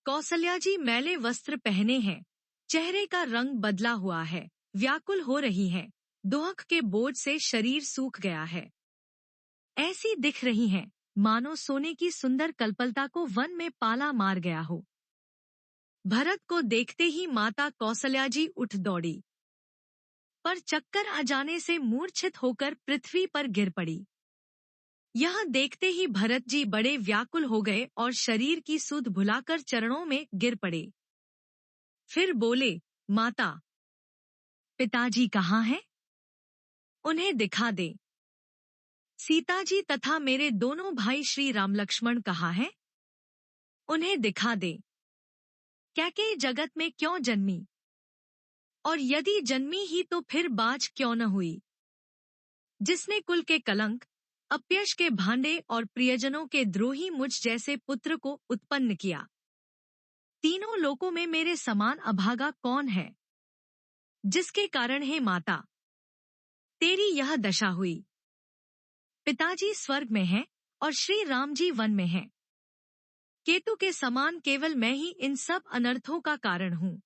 कौसल्या जी मैले वस्त्र पहने हैं, चेहरे का रंग बदला हुआ है, व्याकुल हो रही हैं, दुख के बोझ से शरीर सूख गया है। ऐसी दिख रही हैं, मानो सोने की सुंदर कल्पलता को वन में पाला मार गया हो। भरत को देखते ही माता कौसल्या जी उठ दौड़ी, पर चक्कर आ जाने से मूर्छित होकर पृथ्वी पर गिर पड़ी। यह देखते ही भरत जी बड़े व्याकुल हो गए और शरीर की सुध भुलाकर चरणों में गिर पड़े। फिर बोले, माता, पिताजी कहाँ हैं? उन्हें दिखा दे। सीता जी तथा मेरे दोनों भाई श्री राम लक्ष्मण कहाँ हैं? उन्हें दिखा दे। कैकेयी जगत में क्यों जन्मी? और यदि जन्मी ही तो फिर बाज क्यों न हुई? जिसने कुल के कलंक, अपयश के भांडे और प्रियजनों के द्रोही मुझ जैसे पुत्र को उत्पन्न किया। तीनों लोकों में मेरे समान अभागा कौन है? जिसके कारण हे माता, तेरी यह दशा हुई। पिताजी स्वर्ग में हैं और श्री राम जी वन में हैं। केतु के समान केवल मैं ही इन सब अनर्थों का कारण हूँ।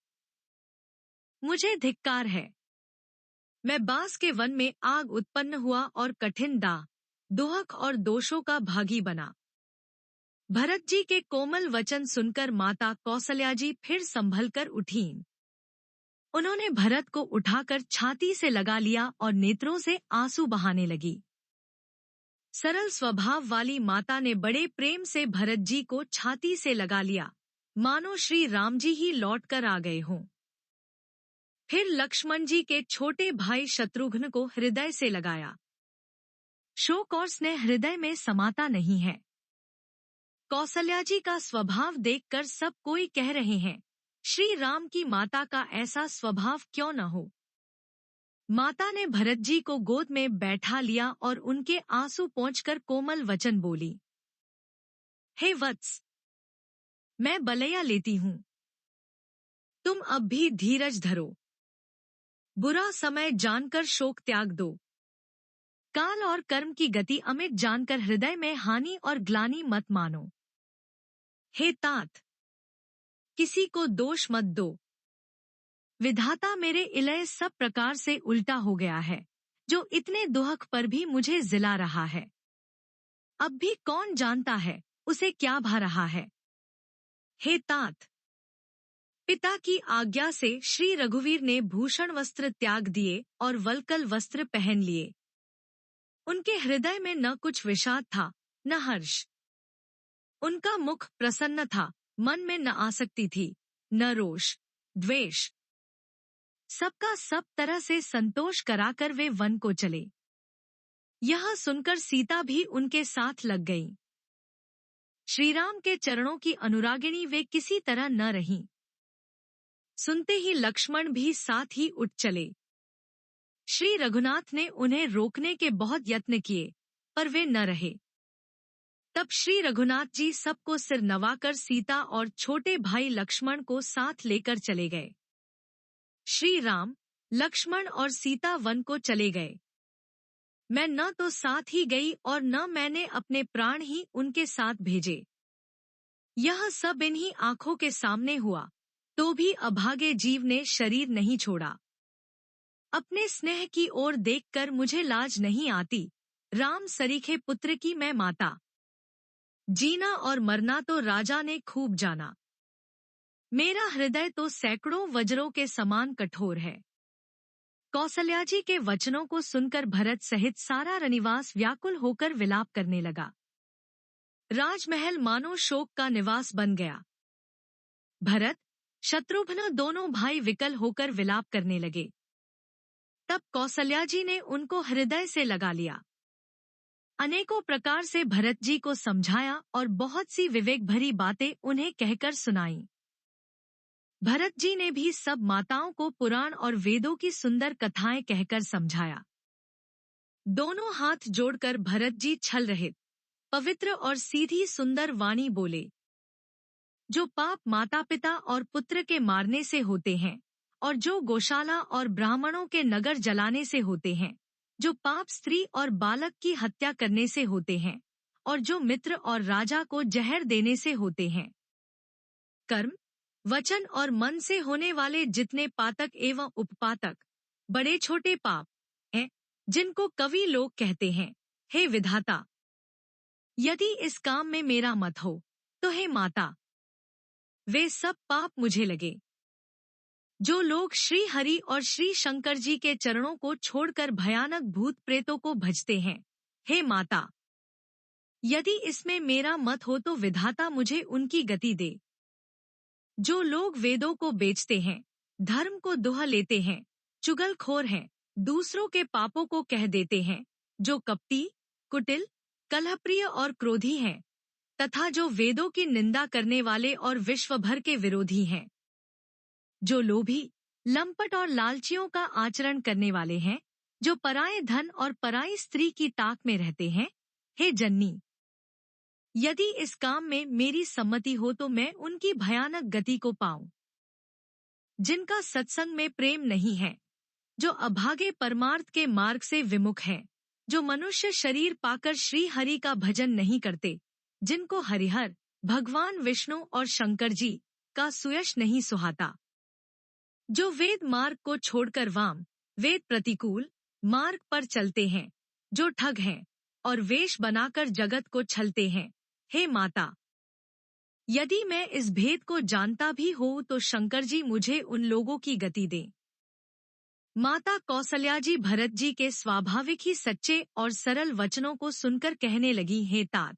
मुझे धिक्कार है। मैं बांस के वन में आग उत्पन्न हुआ और कठिन दाह, दुहक और दोषों का भागी बना। भरत जी के कोमल वचन सुनकर माता कौसल्या जी फिर संभलकर उठीं। उन्होंने भरत को उठाकर छाती से लगा लिया और नेत्रों से आंसू बहाने लगी। सरल स्वभाव वाली माता ने बड़े प्रेम से भरत जी को छाती से लगा लिया, मानो श्री राम जी ही लौट कर आ गए हों। फिर लक्ष्मण जी के छोटे भाई शत्रुघ्न को हृदय से लगाया। शोक और स्नेह हृदय में समाता नहीं है। कौसल्या जी का स्वभाव देखकर सब कोई कह रहे हैं, श्री राम की माता का ऐसा स्वभाव क्यों न हो। माता ने भरत जी को गोद में बैठा लिया और उनके आंसू पोंछकर कोमल वचन बोली, हे वत्स, मैं बलैया लेती हूँ। तुम अब भी धीरज धरो। बुरा समय जानकर शोक त्याग दो। काल और कर्म की गति अमिट जानकर हृदय में हानि और ग्लानि मत मानो। हे तात, किसी को दोष मत दो। विधाता मेरे इलय सब प्रकार से उल्टा हो गया है, जो इतने दुहक पर भी मुझे जिला रहा है। अब भी कौन जानता है उसे क्या भा रहा है। हे तात, पिता की आज्ञा से श्री रघुवीर ने भूषण वस्त्र त्याग दिए और वल्कल वस्त्र पहन लिए। उनके हृदय में न कुछ विषाद था, न हर्ष। उनका मुख प्रसन्न था, मन में न आसक्ति थी, न रोष, द्वेष। सबका सब तरह से संतोष कराकर वे वन को चले। यह सुनकर सीता भी उनके साथ लग गईं। श्रीराम के चरणों की अनुरागिणी वे किसी तरह न रहीं। सुनते ही लक्ष्मण भी साथ ही उठ चले। श्री रघुनाथ ने उन्हें रोकने के बहुत यत्न किए, पर वे न रहे। तब श्री रघुनाथ जी सबको सिर नवाकर सीता और छोटे भाई लक्ष्मण को साथ लेकर चले गए। श्री राम, लक्ष्मण और सीता वन को चले गए। मैं न तो साथ ही गई और न मैंने अपने प्राण ही उनके साथ भेजे। यह सब इन्हीं आंखों के सामने हुआ, तो भी अभागे जीव ने शरीर नहीं छोड़ा। अपने स्नेह की ओर देखकर मुझे लाज नहीं आती, राम सरीखे पुत्र की मैं माता। जीना और मरना तो राजा ने खूब जाना। मेरा हृदय तो सैकड़ों वज्रों के समान कठोर है। कौसल्या जी के वचनों को सुनकर भरत सहित सारा रनिवास व्याकुल होकर विलाप करने लगा। राजमहल मानो शोक का निवास बन गया। भरत, शत्रुघ्न दोनों भाई विकल होकर विलाप करने लगे। तब कौसल्या जी ने उनको हृदय से लगा लिया। अनेकों प्रकार से भरत जी को समझाया और बहुत सी विवेक भरी बातें उन्हें कहकर सुनाईं। भरत जी ने भी सब माताओं को पुराण और वेदों की सुंदर कथाएं कहकर समझाया। दोनों हाथ जोड़कर भरत जी छल रहित, पवित्र और सीधी सुंदर वाणी बोले। जो पाप माता पिता और पुत्र के मारने से होते हैं, और जो गौशाला और ब्राह्मणों के नगर जलाने से होते हैं, जो पाप स्त्री और बालक की हत्या करने से होते हैं, और जो मित्र और राजा को जहर देने से होते हैं, कर्म, वचन और मन से होने वाले जितने पातक एवं उपपातक, बड़े छोटे पाप हैं, जिनको कवि लोग कहते हैं, हे विधाता, यदि इस काम में मेरा मत हो, तो हे माता, वे सब पाप मुझे लगे। जो लोग श्री हरि और श्री शंकर जी के चरणों को छोड़कर भयानक भूत प्रेतों को भजते हैं, हे माता, यदि इसमें मेरा मत हो तो विधाता मुझे उनकी गति दे। जो लोग वेदों को बेचते हैं, धर्म को दोह लेते हैं, चुगलखोर हैं, दूसरों के पापों को कह देते हैं, जो कपटी, कुटिल, कलहप्रिय और क्रोधी हैं, तथा जो वेदों की निंदा करने वाले और विश्व भर के विरोधी हैं, जो लोभी, लंपट और लालचियों का आचरण करने वाले हैं, जो पराये धन और पराई स्त्री की ताक में रहते हैं, हे जननी, यदि इस काम में मेरी सम्मति हो तो मैं उनकी भयानक गति को पाऊं। जिनका सत्संग में प्रेम नहीं है, जो अभागे परमार्थ के मार्ग से विमुख हैं, जो मनुष्य शरीर पाकर श्री हरि का भजन नहीं करते, जिनको हरिहर, भगवान विष्णु और शंकर जी का सुयश नहीं सुहाता, जो वेद मार्ग को छोड़कर वाम, वेद प्रतिकूल मार्ग पर चलते हैं, जो ठग हैं और वेश बनाकर जगत को छलते हैं, हे माता, यदि मैं इस भेद को जानता भी हो तो शंकर जी मुझे उन लोगों की गति दें। माता कौसल्या जी भरत जी के स्वाभाविक ही सच्चे और सरल वचनों को सुनकर कहने लगी, हे तात,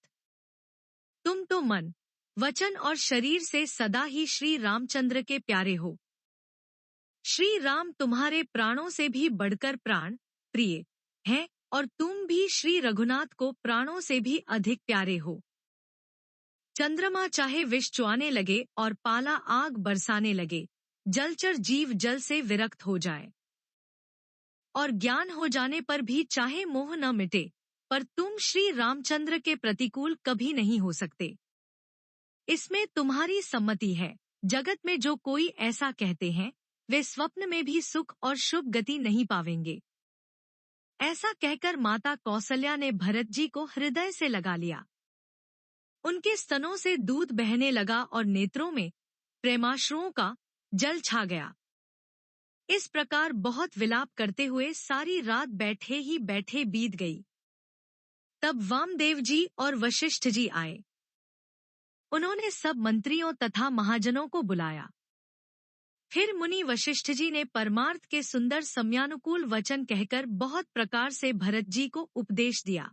तुम तो मन, वचन और शरीर से सदा ही श्री रामचंद्र के प्यारे हो। श्री राम तुम्हारे प्राणों से भी बढ़कर प्राण प्रिय हैं और तुम भी श्री रघुनाथ को प्राणों से भी अधिक प्यारे हो। चंद्रमा चाहे विष चुआने लगे और पाला आग बरसाने लगे, जलचर जीव जल से विरक्त हो जाए और ज्ञान हो जाने पर भी चाहे मोह न मिटे, पर तुम श्री रामचंद्र के प्रतिकूल कभी नहीं हो सकते। इसमें तुम्हारी सम्मति है। जगत में जो कोई ऐसा कहते हैं, वे स्वप्न में भी सुख और शुभ गति नहीं पावेंगे। ऐसा कहकर माता कौसल्या ने भरत जी को हृदय से लगा लिया। उनके स्तनों से दूध बहने लगा और नेत्रों में प्रेमाश्रुओं का जल छा गया। इस प्रकार बहुत विलाप करते हुए सारी रात बैठे ही बैठे बीत गई। तब वामदेव जी और वशिष्ठ जी आए। उन्होंने सब मंत्रियों तथा महाजनों को बुलाया। फिर मुनि वशिष्ठ जी ने परमार्थ के सुंदर समयानुकूल वचन कहकर बहुत प्रकार से भरत जी को उपदेश दिया।